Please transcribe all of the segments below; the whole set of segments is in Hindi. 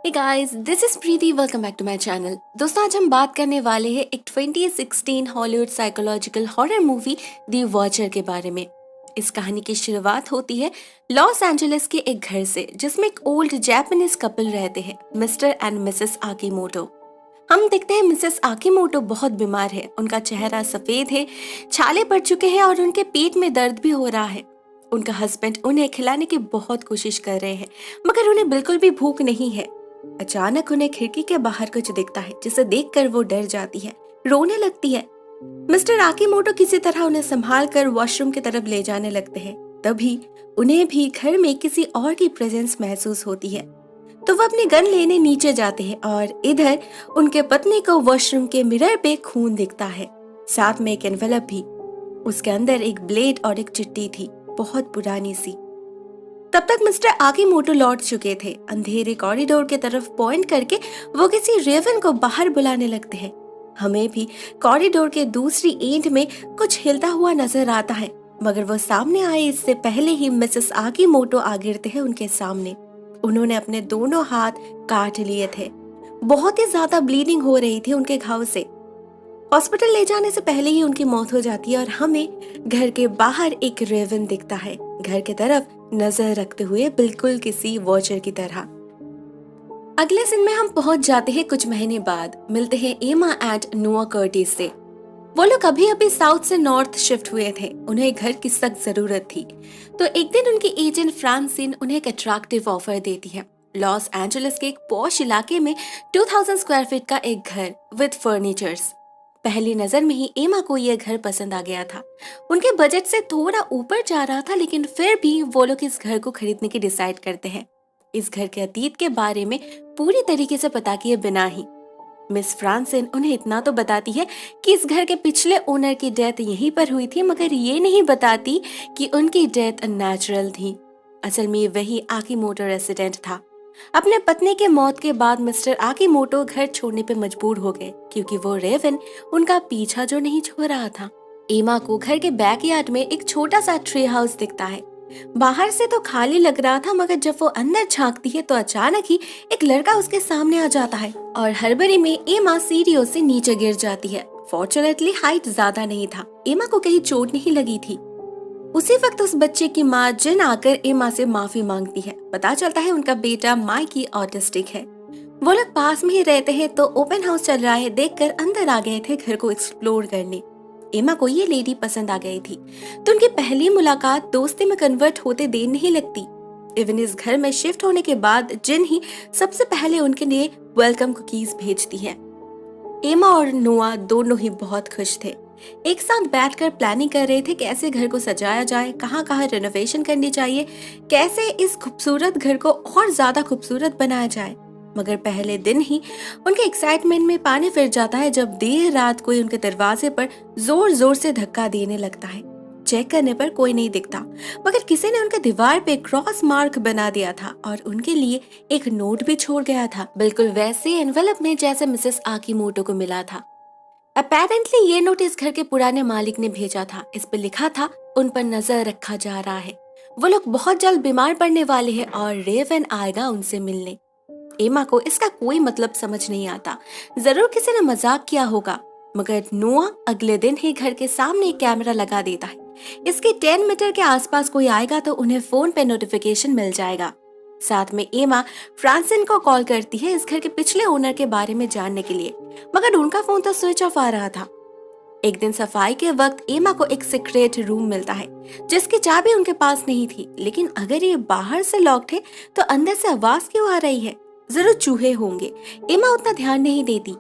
Hey guys, this is Preeti. Welcome back to my channel. दोस्तों, आज हम बात करने वाले हैं एक 2016 Hollywood psychological horror movie the Watcher के बारे में। इस कहानी की शुरुआत होती है लॉस एंजलिस के एक घर से, जिसमें एक ओल्ड जापानीज कपल रहते हैं, मिस्टर एंड मिसेस आकीमोटो। हम देखते हैं मिसेस आकीमोटो बहुत बीमार है। उनका चेहरा सफेद है, छाले पड़ चुके हैं और उनके पेट में दर्द भी हो रहा है। उनका हस्बैंड उन्हें खिलाने की बहुत कोशिश कर रहे हैं, मगर उन्हें बिल्कुल भी भूख नहीं है। अचानक उन्हें खिड़की के बाहर कुछ दिखता है, जिसे देखकर वो डर जाती है, रोने लगती है। मिस्टर आकीमोटो किसी तरह उन्हें संभाल कर वॉशरूम की तरफ ले जाने लगते हैं। तभी उन्हें भी घर में किसी और की प्रेजेंस महसूस होती है, तो वो अपनी गन लेने नीचे जाते हैं और इधर उनके पत्नी को वॉशरूम के मिरर पे खून दिखता है, साथ में एक एनवेलप भी। उसके अंदर एक ब्लेड और एक चिट्ठी थी, बहुत पुरानी सी। तब तक मिस्टर आकीमोटो लौट चुके थे। अंधेरे कॉरिडोर की तरफ पॉइंट करके वो किसी रेवन को बाहर बुलाने लगते हैं। हमें भी कॉरिडोर के दूसरी एंड में कुछ हिलता हुआ नजर आता है, मगर वो सामने आए इससे पहले ही मिसेस आकीमोटो आ गिरते हैं उनके सामने। उन्होंने अपने दोनों हाथ काट लिए थे। बहुत ही ज्यादा ब्लीडिंग हो रही थी उनके घाव से। हॉस्पिटल ले जाने से पहले ही उनकी मौत हो जाती है और हमें घर के बाहर एक रेवन दिखता है, घर की तरफ नजर रखते हुए, बिल्कुल किसी वॉचर की तरह। अगले दिन में हम पहुंच जाते हैं कुछ महीने बाद। मिलते हैं एमा एंड नोआ कर्टिस से। वो लोग अभी अभी साउथ से नॉर्थ शिफ्ट हुए थे। उन्हें घर की सख्त जरूरत थी, तो एक दिन उनकी एजेंट फ्रांसिन उन्हें एक अट्रैक्टिव ऑफर देती है। लॉस एंजलिस के एक पॉश इलाके में 2000 स्क्वायर फीट का एक घर विद फर्नीचर्स। पहली नजर में ही एमा को यह घर पसंद आ गया था। उनके बजट से थोड़ा ऊपर जा रहा था, लेकिन फिर भी वो लोग इस घर को खरीदने की डिसाइड करते हैं, इस घर के अतीत के बारे में पूरी तरीके से पता किए बिना ही। मिस फ्रांसिन उन्हें इतना तो बताती है कि इस घर के पिछले ओनर की डेथ यहीं पर हुई थी, मगर ये नहीं बताती कि उनकी डेथ नेचुरल थी। असल में वही आकीमोटो रेसिडेंट था। अपने पत्नी के मौत के बाद मिस्टर आकीमोटो घर छोड़ने पे मजबूर हो गए, क्योंकि वो रेवन उनका पीछा जो नहीं छोड़ रहा था। एमा को घर के बैकयार्ड में एक छोटा सा ट्री हाउस दिखता है। बाहर से तो खाली लग रहा था, मगर जब वो अंदर झांकती है तो अचानक ही एक लड़का उसके सामने आ जाता है और हड़बड़ी में एमा सीढ़ियों से नीचे गिर जाती है। फॉर्चुनेटली हाइट ज्यादा नहीं था, एमा को कहीं चोट नहीं लगी थी। उसी वक्त उस बच्चे की माँ जिन आकर एमा से माफी मांगती है। पता चलता है उनका बेटा माइकी ऑटिस्टिक है। वो लोग पास में ही रहते हैं, तो ओपन हाउस चल रहा है देखकर अंदर आ गए थे घर को एक्सप्लोर करने। एमा को ये लेडी पसंद आ गई थी, तो उनकी पहली मुलाकात दोस्ती में कन्वर्ट होते देर नहीं लगती। इवन इस घर में शिफ्ट होने के बाद जिन ही सबसे पहले उनके लिए वेलकम कुकीज भेजती है। एमा और नोआ दोनों ही बहुत खुश थे। एक साथ बैठकर प्लानिंग कर रहे थे कैसे घर को सजाया जाए, कहाँ कहाँ रेनोवेशन करनी चाहिए, कैसे इस खूबसूरत घर को और ज्यादा खूबसूरत बनाया जाए। मगर पहले दिन ही उनके एक्साइटमेंट में पानी फिर जाता है जब देर रात कोई उनके दरवाजे पर जोर जोर से धक्का देने लगता है। चेक करने पर कोई नहीं दिखता, मगर किसी ने उनके दीवार पे क्रॉस मार्क बना दिया था और उनके लिए एक नोट भी छोड़ गया था, बिल्कुल वैसे एनवेलप में जैसे मिसेस आकीमोटो को मिला था। अपेरेंटली ये नोट इस घर के पुराने मालिक ने भेजा था। इस पे लिखा था, उन पर नजर रखा जा रहा है, वो लोग बहुत जल्द बीमार पड़ने वाले हैं और रेवन आएगा उनसे मिलने। एमा को इसका कोई मतलब समझ नहीं आता, जरूर किसी ने मजाक किया होगा। मगर नोआ अगले दिन ही घर के सामने एक कैमरा लगा देता है। इसके 10 मीटर के आसपास कोई आएगा तो उन्हें फोन पे नोटिफिकेशन मिल जाएगा। साथ में एमा फ्रांसिन को कॉल करती है इस घर के पिछले ओनर के बारे में जानने के लिए, मगर उनका फोन तो स्विच ऑफ आ रहा था। एक दिन सफाई के वक्त एमा को एक सीक्रेट रूम मिलता है, जिसकी चाबी उनके पास नहीं थी। लेकिन अगर ये बाहर से लॉक्ड है तो अंदर से आवाज क्यों आ रही है? जरूर चूहे होंगे। एमा उतना ध्यान नहीं देती।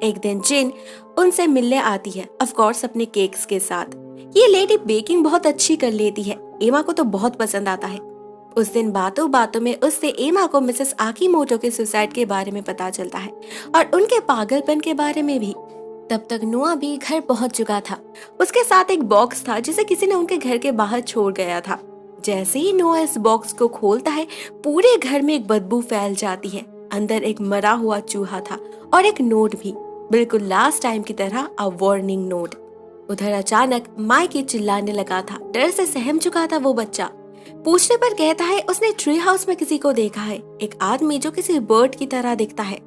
एक दिन जिन उनसे मिलने आती है, ऑफ कोर्स अपने केक्स के साथ। ये लेडी बेकिंग बहुत अच्छी कर लेती है, एमा को तो बहुत पसंद आता है। उस दिन बातों बातों में उससे एमा को मिसेस आकीमोटो के सुसाइड के बारे में पता चलता है और उनके पागलपन के बारे में भी। तब तक नोआ भी घर पहुंच चुका था। उसके साथ एक बॉक्स था जिसे किसी ने उनके घर के बाहर छोड़ गया था। जैसे ही नोआ इस बॉक्स को खोलता है, पूरे घर में एक बदबू फैल जाती है। अंदर एक मरा हुआ चूहा था और एक नोट भी, बिल्कुल लास्ट टाइम की तरह अ वार्निंग नोट। उधर अचानक माइकी चिल्लाने लगा था। डर से सहम चुका था वो बच्चा। पूछने पर कहता है उसने ट्री हाउस में किसी को देखा है, एक आदमी जो किसी बर्ड की तरह दिखता है।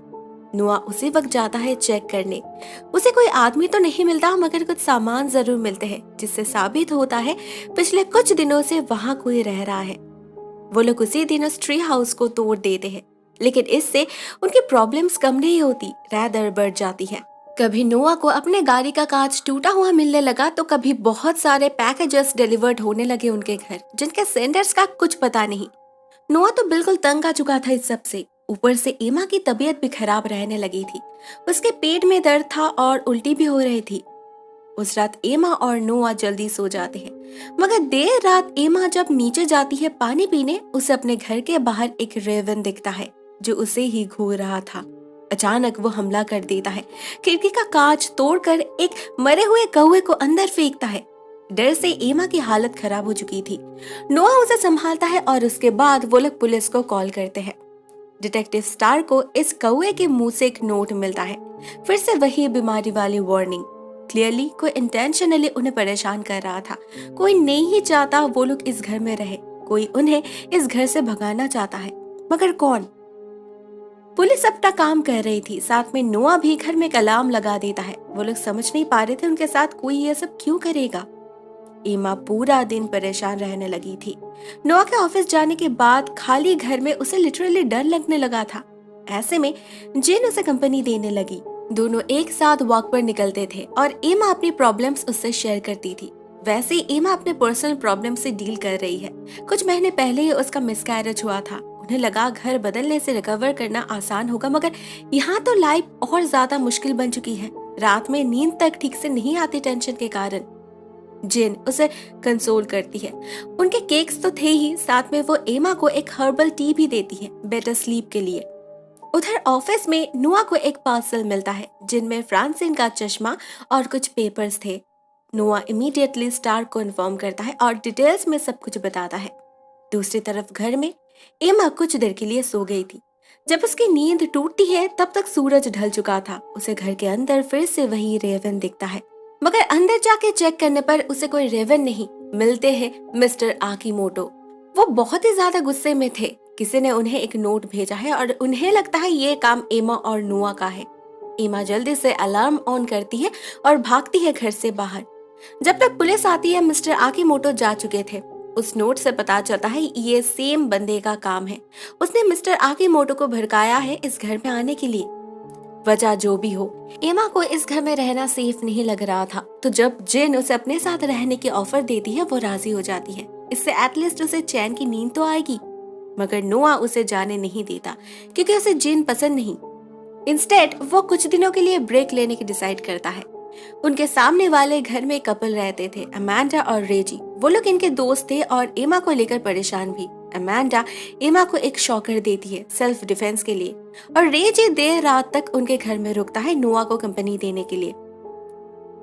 नोआ उसी वक्त जाता है चेक करने। उसे कोई आदमी तो नहीं मिलता मगर कुछ सामान जरूर मिलते हैं, जिससे साबित होता है पिछले कुछ दिनों से वहाँ कोई रह रहा है। वो लोग उसी दिन उस ट्री हाउस को तोड़ देते हैं, लेकिन इससे उनकी प्रॉब्लम्स कम नहीं होती, रादर बढ़ जाती है। कभी नोआ को अपने गाड़ी का कांच टूटा हुआ मिलने लगा तो कभी बहुत सारे पैकेजेस डिलीवर्ड होने लगे उनके घर, जिनके सेंडर्स का कुछ पता नहीं। नोआ तो बिल्कुल तंग आ चुका था इस सब से। ऊपर से एमा की तबीयत भी खराब रहने लगी थी। उसके पेट में दर्द था और उल्टी भी हो रही थी। उस रात एमा और नोआ जल्दी सो जाते हैं, मगर देर रात एमा जब नीचे जाती है पानी पीने, उसे अपने घर के बाहर एक रेवन दिखता है जो उसे ही घूर रहा था। अचानक वो हमला कर देता है, खिड़की का कांच तोड़कर एक मरे हुए कौवे को अंदर फेंकता है। डर से एमा की हालत खराब हो चुकी थी। नोआ उसे संभालता है और उसके बाद वो लोग पुलिस को कॉल करते हैं। डिटेक्टिव स्टार को इस कौवे के मुंह से एक नोट मिलता है, फिर से वही बीमारी वाली वार्निंग। क्लियरली कोई इंटेंशनली उन्हें परेशान कर रहा था। कोई नहीं ही चाहता वो लोग इस घर में रहे, कोई उन्हें इस घर से भगाना चाहता है, मगर कौन? पुलिस अपना काम कर रही थी, साथ में नोआ भी घर में एक अलार्म लगा देता है। वो लोग समझ नहीं पा रहे थे उनके साथ कोई ये सब क्यों करेगा। एमा पूरा दिन परेशान रहने लगी थी। नोआ के ऑफिस जाने के बाद खाली घर में उसे लिटरली डर लगने लगा था। ऐसे में जिन उसे कंपनी देने लगी। दोनों एक साथ वॉक पर निकलते थे और एमा अपनी प्रॉब्लम्स उससे शेयर करती थी। वैसे ही एमा अपने पर्सनल प्रॉब्लम से डील कर रही है। कुछ महीने पहले ही उसका मिसकैरेज हुआ था। उन्हें लगा घर बदलने से रिकवर करना आसान होगा, मगर यहाँ तो लाइफ और ज्यादा मुश्किल बन चुकी है। रात में नींद तक ठीक से नहीं आती टेंशन के कारण। जिन उसे कंसोल करती है। उनके केक्स तो थे ही, साथ में वो एमा को एक हर्बल टी भी देती है बेटर स्लीप के लिए। उधर ऑफिस में नोआ को एक पार्सल मिलता है जिनमें फ्रांसिन का चश्मा और कुछ पेपर्स थे। नोआ इमीडिएटली स्टार को इन्फॉर्म करता है और डिटेल्स में सब कुछ बताता है। दूसरी तरफ घर में एमा कुछ देर के लिए सो गई थी। जब उसकी नींद टूटती है तब तक सूरज ढल चुका था। उसे घर के अंदर फिर से वही रेवन दिखता है, मगर अंदर जाके चेक करने पर उसे कोई रेवन नहीं मिलते हैं मिस्टर आकीमोटो। वो बहुत ही ज्यादा गुस्से में थे। किसी ने उन्हें एक नोट भेजा है और उन्हें लगता है ये काम एमा और नोआ का है। एमा जल्दी से अलार्म ऑन करती है और भागती है घर से बाहर। जब तक पुलिस आती है मिस्टर आकीमोटो जा चुके थे। उस नोट से पता चलता है ये सेम बंदे का काम है। उसने मिस्टर आकीमोटो को भड़काया है इस घर में आने के लिए। वजह जो भी हो, एमा को इस घर में रहना सेफ नहीं लग रहा था, तो जब जिन उसे अपने साथ रहने की ऑफर देती है वो राजी हो जाती है। इससे एटलीस्ट उसे चैन की नींद तो आएगी। मगर नोआ उसे जाने नहीं देता क्योंकि उसे जिन पसंद नहीं। इंस्टेड वो कुछ दिनों के लिए ब्रेक लेने की डिसाइड करता है। उनके सामने वाले घर में कपल रहते थे, अमांडा और रेजी। वो लोग इनके दोस्त थे और एमा को लेकर परेशान भी। अमांडा एमा को एक शॉकर देती है सेल्फ डिफेंस के लिए, और रेजी देर रात तक उनके घर में रुकता है नोआ को कंपनी देने के लिए।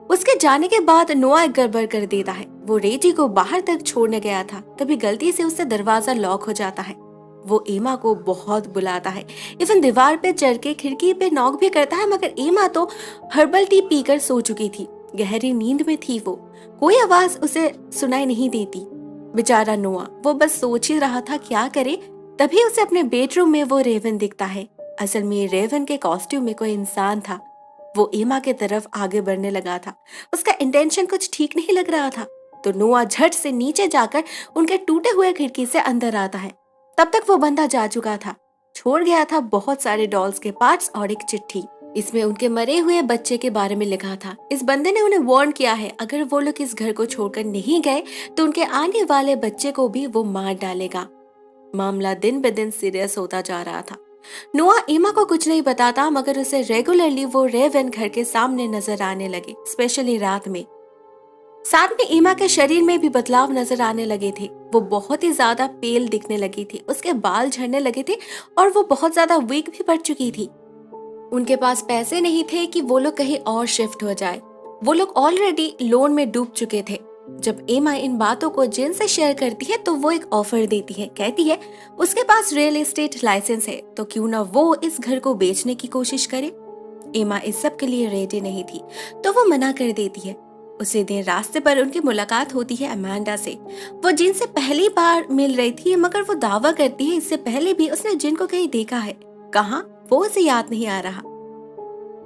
उसके जाने के बाद नोआ एक गड़बड़ कर देता है। वो रेजी को बाहर तक छोड़ने गया था, तभी गलती से उससे दरवाजा लॉक हो जाता है। वो एमा को बहुत बुलाता है, इवन दीवार पे चढ़ के खिड़की पे नॉक भी करता है, मगर एमा तो हर्बल टी पीकर सो चुकी थी। गहरी नींद में थी वो। कोई आवाज उसे सुनाई नहीं देती। बेचारा नोआ, वो बस सोच ही रहा था क्या करे। तभी उसे अपने बेडरूम में वो रेवन दिखता है। असल में रेवन के कॉस्ट्यूम में कोई इंसान था। वो एमा के तरफ आगे बढ़ने लगा था। उसका इंटेंशन कुछ ठीक नहीं लग रहा था, तो नोआ झट से नीचे जाकर उनके टूटे हुए खिड़की से अंदर आता है। तब तक वो बंदा जा चुका था। छोड़ गया था बहुत सारे डॉल्स के पार्ट्स और एक चिट्ठी। इसमें उनके मरे हुए बच्चे के बारे में लिखा था। इस बंदे ने उन्हें वार्न किया है, अगर वो लोग इस घर को छोड़कर नहीं गए तो उनके आने वाले बच्चे को भी वो मार डालेगा। मामला दिन ब दिन सीरियस होता जा रहा था। नोआ एमा को कुछ नहीं बताता, मगर उसे रेगुलरली वो रेवन घर के सामने नजर आने लगे, स्पेशली रात में। साथ में एमा के शरीर में भी बदलाव नजर आने लगे थे। वो बहुत ही ज्यादा पेल दिखने लगी थी, उसके बाल झड़ने लगे थे और वो बहुत ज्यादा वीक भी पड़ चुकी थी। उनके पास पैसे नहीं थे कि वो लोग कहीं और शिफ्ट हो जाए। वो लोग ऑलरेडी लोन में डूब चुके थे। जब एमा इन बातों को जिन से शेयर करती है तो वो एक ऑफर देती है। कहती है उसके पास रियल एस्टेट लाइसेंस है, तो क्यों ना वो इस घर को बेचने की कोशिश करे। एमा इस सब के लिए रेडी नहीं थी, तो वो मना कर देती है। उसी दिन रास्ते पर उनकी मुलाकात होती है अमांडा से। वो जिन से पहली बार मिल रही थी, मगर वो दावा करती है इससे पहले भी उसने जिन को कहीं देखा है। कहाँ, वो उसे याद नहीं आ रहा।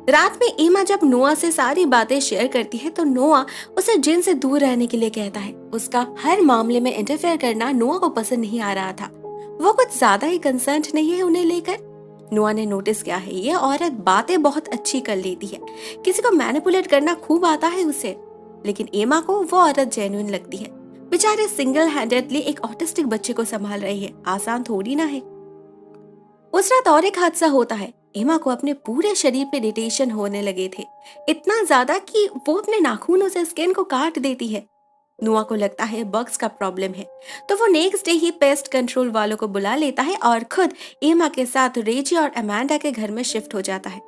रात में एमा जब नोआ से सारी बातें शेयर करती है तो नोआ उसे जिन से दूर रहने के लिए कहता है। उसका हर मामले में इंटरफेयर करना नोआ को पसंद नहीं आ रहा था। वो कुछ ज्यादा ही कंसर्न नहीं है उन्हें लेकर। नोआ ने नोटिस किया है ये औरत बातें बहुत अच्छी कर लेती है, किसी को मैनिपुलेट करना खूब आता है उसे। लेकिन एमा को वो औरत जेन्युइन लगती है। बेचारे सिंगल हैंडेडली एक ऑटिस्टिक बच्चे को संभाल रही है, आसान थोड़ी ना है। उस रात और एक हादसा होता है। एमा को अपने पूरे शरीर पे इरिटेशन होने लगे थे, इतना ज्यादा कि वो अपने नाखूनों से स्किन को काट देती है। नोआ को लगता है बग्स का प्रॉब्लम है, तो वो नेक्स्ट डे ही पेस्ट कंट्रोल वालों को बुला लेता है और खुद एमा के साथ रेजी और अमांडा के घर में शिफ्ट हो जाता है।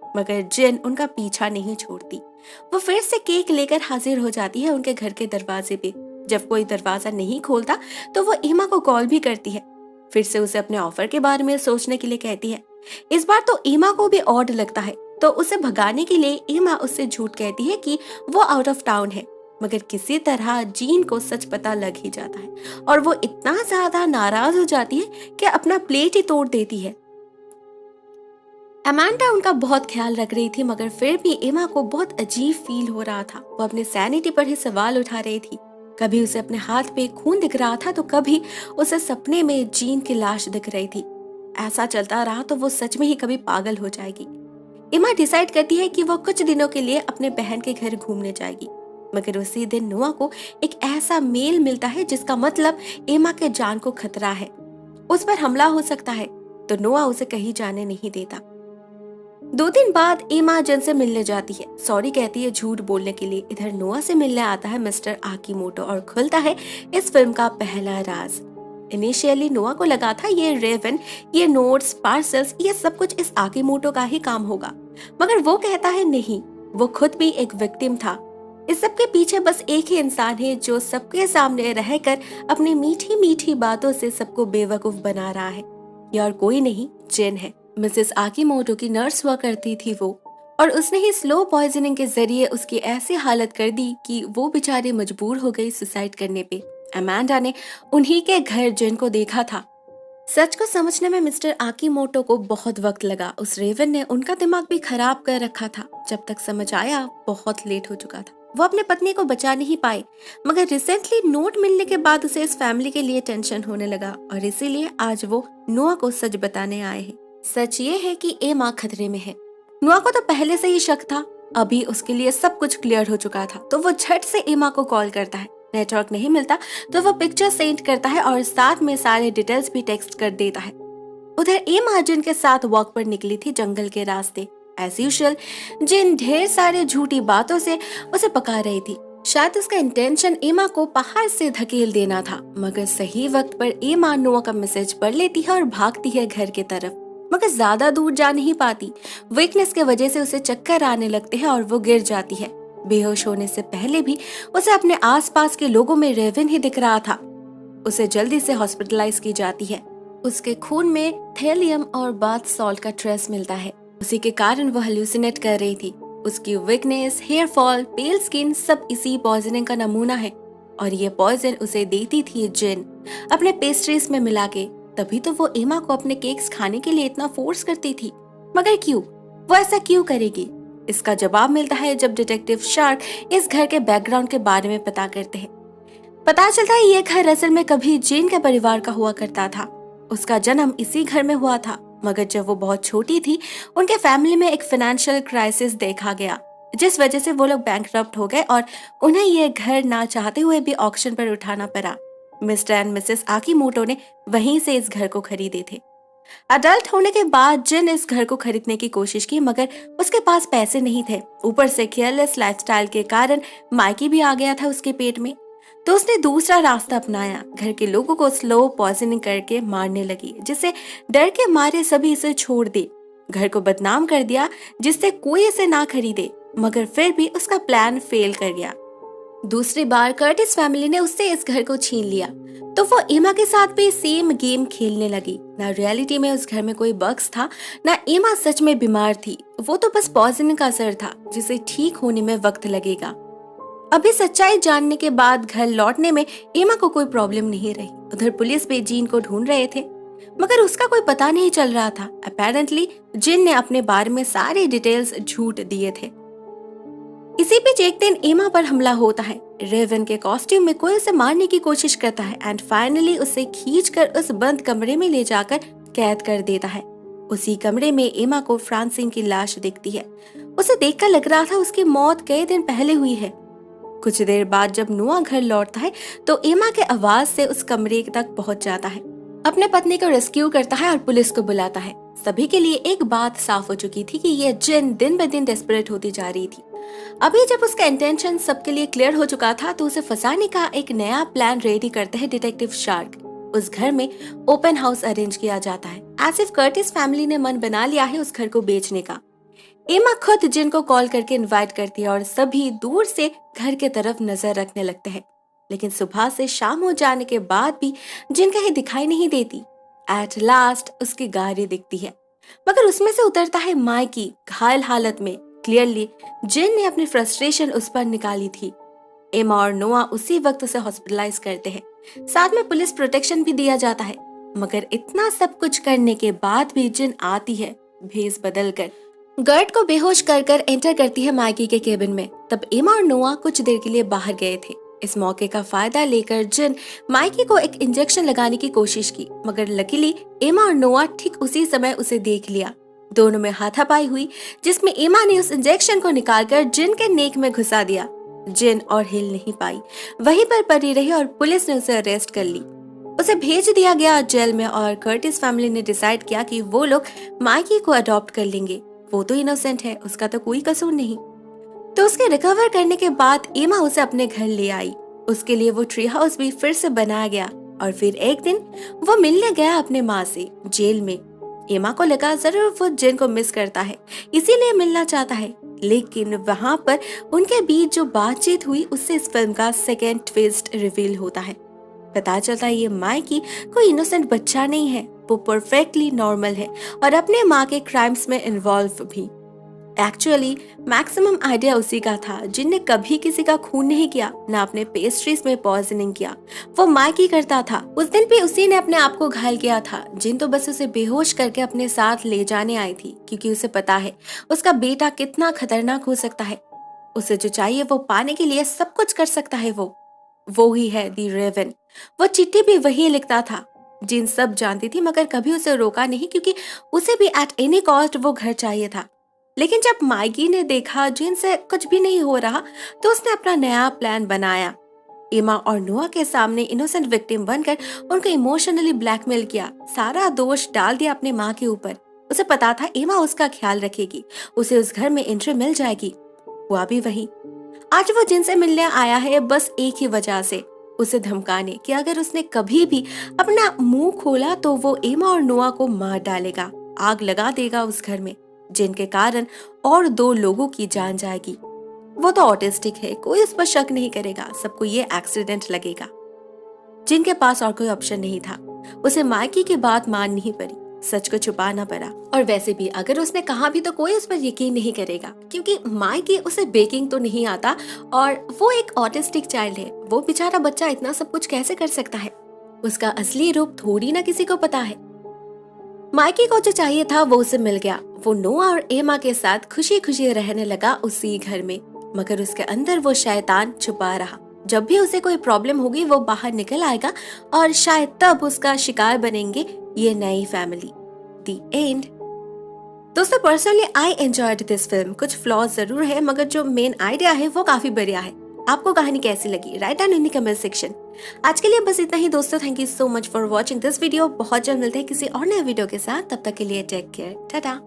मगर जिन उनका पीछा नहीं छोड़ती। वो फिर से केक लेकर हाजिर हो जाती है उनके घर के दरवाजे पे। जब कोई दरवाजा नहीं खोलता तो वो एमा को कॉल भी करती है, फिर से उसे अपने ऑफर के बारे में सोचने के लिए कहती है। इस बार तो एमा को भी ऑड लगता है, तो उसे भगाने के लिए एमा उससे झूठ कहती है कि वो आउट ऑफ टाउन है। मगर किसी तरह जीन को सच पता लग ही जाता है और वो इतना ज्यादा नाराज हो जाती है कि अपना प्लेट ही तोड़ देती है। अमांडा उनका बहुत ख्याल रख रही थी, मगर फिर भी एमा को बहुत अजीब फील हो रहा था। वो अपने सैनिटी पर ही सवाल उठा रही थी। कभी उसे अपने हाथ पे खून दिख रहा था तो कभी उसे सपने में जीन की लाश दिख रही थी। ऐसा चलता रहा तो वो सच में ही कभी पागल हो जाएगी। एमा डिसाइड करती है कि वो कुछ दिनों के लिए अपने बहन के घर घूमने जाएगी। मगर उसी दिन नोआ को एक ऐसा मेल मिलता है जिसका मतलब एमा के जान को खतरा है, उस पर हमला हो सकता है। तो नोआ उसे कहीं जाने नहीं देता। 2 दिन बाद एमा जिन से मिलने जाती है, सॉरी कहती है झूठ बोलने के लिए। इधर नोआ से मिलने आता है मिस्टर आकीमोटो और खुलता है इस फिल्म का पहला राज। इनिशियली नोआ को लगा था ये रेवन, ये नोट्स, पार्सल्स, ये सब कुछ इस आकीमोटो का ही काम होगा, मगर वो कहता है नहीं, वो खुद भी एक विक्टिम था। इस सब के पीछे बस एक ही इंसान है जो सबके सामने रहकर अपनी मीठी मीठी बातों से सबको बेवकूफ बना रहा है। ये और कोई नहीं, जिन है। मिसेस आकीमोटो की नर्स हुआ करती थी वो, और उसने ही स्लो पॉइजनिंग के जरिए उसकी ऐसी हालत कर दी कि वो बेचारी मजबूर हो गई सुसाइड करने पे। अमांडा ने उन्हीं के घर जिन को देखा था। सच को समझने में मिस्टर आकीमोटो को बहुत वक्त लगा। उस रेवन ने उनका दिमाग भी खराब कर रखा था। जब तक समझ आया बहुत लेट हो चुका था। वो अपने पत्नी को बचा नहीं पाए, मगर रिसेंटली नोट मिलने के बाद उसे इस फैमिली के लिए टेंशन होने लगा और इसीलिए आज वो नोआ को सच बताने आए हैं। सच ये है कि एमा खतरे में है। नोआ को तो पहले से ही शक था, अभी उसके लिए सब कुछ क्लियर हो चुका था, तो वो झट से एमा को कॉल करता है। नेटवर्क नहीं मिलता तो वो पिक्चर सेंड करता है और साथ में सारे डिटेल्स भी टेक्स्ट कर देता है। उधर एमा जिन के साथ वॉक पर निकली थी जंगल के रास्ते। एज यूजुअल जिन ढेर सारे झूठी बातों से उसे पका रही थी। शायद उसका इंटेंशन एमा को पहाड़ से धकेल देना था, मगर सही वक्त पर एमा नोआ का मैसेज पढ़ लेती है और भागती है घर की तरफ। मगर ज्यादा दूर जा नहीं पाती। वीकनेस के वजह से उसे चक्कर आने लगते हैं और वो गिर जाती है। बेहोश होने से पहले भी उसे अपने आसपास के लोगों में रेवन ही दिख रहा था। उसे जल्दी से हॉस्पिटलाइज की जाती है। उसके खून में थैलियम और बाथ सॉल्ट का ट्रेस मिलता है। उसी के कारण वो हेलुसिनेट कर रही थी। उसकी weakness, hair fall, pale skin सब इसी पॉइजनिंग का नमूना है। और ये पॉइजन उसे देती थी जिन अपने पेस्ट्रीज में मिला के। तभी तो वो एमा को अपने केक्स खाने के लिए इतना फोर्स करती थी। मगर क्यों? वो ऐसा क्यों करेगी? इसका जवाब मिलता है जब डिटेक्टिव शार्क इस घर के बैकग्राउंड के बारे में पता करते हैं। पता चलता है ये घर असल में कभी जिन के परिवार का हुआ करता था। उसका जन्म इसी घर में हुआ था, मगर जब वो बहुत छोटी थी उनके फैमिली में एक फाइनेंशियल क्राइसिस देखा गया, जिस वजह से वो लोग बैंकरप्ट हो गए और उन्हें ये घर ना चाहते हुए भी ऑक्शन पर उठाना पड़ा। मिस्टर एंड मिसेस आकीमोटो ने वहीं से इस घर को खरीदे थे। अडल्ट होने के बाद जिन इस घर को खरीदने की कोशिश की, मगर उसके पास पैसे नहीं थे। ऊपर से केयरलेस लाइफस्टाइल के कारण माइकी भी आ गया था उसके पेट में। तो उसने दूसरा रास्ता अपनाया। घर के लोगों को स्लो पॉइजनिंग करके मारने लगी, जिससे डर के मारे सभी इसे छोड़ दे। घर को बदनाम कर दिया जिससे कोई इसे ना खरीदे, मगर फिर भी उसका प्लान फेल कर गया। दूसरी बार कर्टिस फैमिली ने उससे इस घर को छीन लिया, तो वो एमा के साथ भी सेम गेम खेलने लगी। ना रियलिटी में उस घर में कोई बग्स था, ना एमा सच में बीमार थी। वो तो बस पॉइजनिंग का असर था जिसे ठीक होने में वक्त लगेगा। अभी सच्चाई जानने के बाद घर लौटने में एमा को कोई प्रॉब्लम नहीं रही। उधर पुलिस भी जीन को ढूंढ रहे थे, मगर उसका कोई पता नहीं चल रहा था। अपेरेंटली जिन ने अपने बारे में सारे डिटेल्स झूठ दिए थे। इसी बीच एक दिन एमा पर हमला होता है। रेवन के कॉस्ट्यूम में कोई उसे मारने की कोशिश करता है एंड फाइनली उसे खींचकर उस बंद कमरे में ले जाकर कैद कर देता है। उसी कमरे में एमा को फ्रांसिन की लाश दिखती है। उसे देखकर लग रहा था उसकी मौत कई दिन पहले हुई है। कुछ देर बाद जब नोआ घर लौटता है तो एमा के आवाज से उस कमरे तक पहुंच जाता है, अपने पत्नी को रेस्क्यू करता है और पुलिस को बुलाता है। सभी के लिए एक बात साफ हो चुकी थी कि ये जिन दिन ब दिन डेस्परेट होती जा रही थी। अभी जब उसका इंटेंशन सबके लिए क्लियर हो चुका था तो उसे फंसाने का एक नया प्लान रेडी करते हैं डिटेक्टिव शार्क। उस घर में ओपन हाउस अरेंज किया जाता है, एज इफ कर्टिस फैमिली ने मन बना लिया है उस घर को बेचने का। एमा खुद जिन को कॉल करके इनवाइट करती है और सभी दूर से घर के तरफ नजर रखने लगते हैं। लेकिन सुबह से शाम हो जाने के बाद भी जिन कहीं दिखाई नहीं देती। एट लास्ट उसकी गाड़ी दिखती है, मगर उसमें से उतरता है माइकी घायल हालत में। क्लियरली जिन ने अपनी फ्रस्ट्रेशन उस पर निकाली थी। एमा और नोआ उसी वक्त उसे हॉस्पिटलाइज करते हैं, साथ में पुलिस प्रोटेक्शन भी दिया जाता है। मगर इतना सब कुछ करने के बाद भी जिन आती है भेस बदल कर। गर्ट को बेहोश कर कर एंटर करती है माइकी के केबिन में। तब एमा और नोआ कुछ देर के लिए बाहर गए थे। इस मौके का फायदा लेकर जिन माइकी को एक इंजेक्शन लगाने की कोशिश की, मगर लकीली एमा और नोआ ठीक उसी समय उसे देख लिया। दोनों में हाथापाई हुई, जिसमें एमा ने उस इंजेक्शन को निकालकर जिन के नेक में घुसा दिया। जिन और हिल नहीं पाई, वहीं पर पड़ी रही और पुलिस ने उसे अरेस्ट कर ली। उसे भेज दिया गया जेल में और कर्टिस फैमिली ने डिसाइड किया कि वो लोग माइकी को अडॉप्ट कर लेंगे। वो तो इनोसेंट है, उसका तो कोई कसूर नहीं। तो उसके रिकवर करने के बाद एमा उसे अपने घर ले आई। उसके लिए वो ट्री हाउस भी फिर से बनाया गया और फिर एक दिन वो मिलने गया अपने माँ से जेल में। एमा को लगा जरूर वो जिन को मिस करता है, इसीलिए मिलना चाहता है। लेकिन वहाँ पर उनके बीच जो बातचीत हुई उससे इस फिल्म का सेकेंड ट्विस्ट रिवील होता है। पता चलता है ये माइकी कोई इनोसेंट बच्चा नहीं है, वो परफेक्टली नॉर्मल है और अपने माँ के क्राइम्स में इन्वॉल्व भी। एक्चुअली मैक्सिमम आइडिया उसी का था। जिनने कभी किसी का खून नहीं किया, ना अपने पेस्ट्रीज में पॉइजनिंग किया, वो माइकी करता था। उस दिन भी उसी ने अपने आप को घायल किया था। जिन तो बस उसे बेहोश करके अपने साथ ले जाने आई थी, क्योंकि उसे पता है उसका बेटा कितना खतरनाक हो सकता है। उसे जो चाहिए वो पाने के लिए सब कुछ कर सकता है। वो ही है दी रेवन। वो चिट्ठी भी वही लिखता था। जिन सब जानती थी, मगर कभी उसे रोका नहीं, क्योंकि उसे भी एट एनी कॉस्ट वो घर चाहिए था। लेकिन जब माइकी ने देखा जिन से कुछ भी नहीं हो रहा, तो उसने अपना नया प्लान बनाया। एमा और नोआ के सामने इनोसेंट विक्टिम बनकर उनको इमोशनली ब्लैकमेल किया। सारा दोष डाल दिया अपने माँ के ऊपर। उसे पता था एमा उसका ख्याल रखेगी, उसे उस घर में एंट्री मिल जाएगी। हुआ भी वही। आज वो जिनसे मिलने आया है बस एक ही वजह से, उसे धमकाने कि अगर उसने कभी भी अपना मुंह खोला तो वो एमा और नोआ को मार डालेगा, आग लगा देगा उस घर में, जिनके कारण और 2 लोगों की जान जाएगी। वो तो ऑटिस्टिक है, कोई उस पर शक नहीं करेगा, सबको ये एक्सीडेंट लगेगा। जिनके पास और कोई ऑप्शन नहीं था, उसे माइकी की बात माननी ही पड़ी, सच को छुपाना पड़ा। और वैसे भी अगर उसने कहा भी तो कोई उस पर यकीन नहीं करेगा, क्योंकि माइकी उसे बेकिंग तो नहीं आता और वो एक ऑटिस्टिक चाइल्ड है। वो बेचारा बच्चा इतना सब कुछ कैसे कर सकता है? उसका असली रूप थोड़ी ना किसी को पता है। माइकी को जो चाहिए था वो उसे मिल गया। वो नोआ और एमा के साथ खुशी खुशी रहने लगा उसी घर में, मगर उसके अंदर वो शैतान छुपा रहा। जब भी उसे कोई प्रॉब्लम होगी वो बाहर निकल आएगा और शायद तब उसका शिकार बनेंगे ये नई फैमिली। The end. दोस्तों, personally I enjoyed this film. कुछ फ्लॉज जरूर है, मगर जो मेन आइडिया है वो काफी बढ़िया है। आपको कहानी कैसी लगी? Write down in the comment section. आज के लिए बस इतना ही दोस्तों। Thank you so much for watching this video. बहुत जल्द मिलते हैं किसी और नए वीडियो के साथ। तब तक के लिए टेक केयर, टाटा।